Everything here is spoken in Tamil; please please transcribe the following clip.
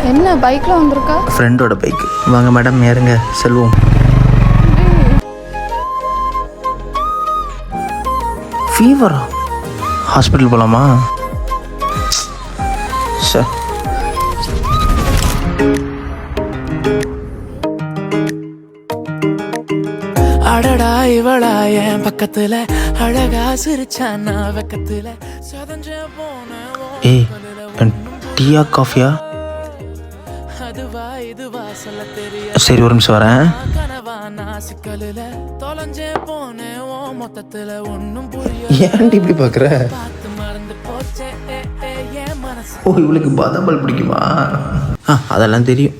என்ன பைக்ல வந்திருக்கா? ஃப்ரெண்டோட பைக். வாங்க மேடம், ஏறுங்க செல்வோம். ஃபீவரா? ஹாஸ்பிட்டல் போகலாமா? சார் அடடா இவளா என் பக்கத்துல அழகா சிரிச்சானா பக்கத்துல சதஞ்ச போன ஏய், டீயா காஃபியா? அதுவா இதுவா சொல்ல தெரிய சரி, ஒரு நிமிஷம் வரேன். கனவா நாசிக்கல்ல தொலைஞ்சே போனேன் ஓ மொத்தத்துல ஒன்னும் புரிய ஏன்டி இப்படி பார்க்குற? பார்த்து மறந்து போச்சே என் மனசு. ஓ, இவளுக்கு பாதாம் பால் பிடிக்குமா? அதெல்லாம் தெரியும்.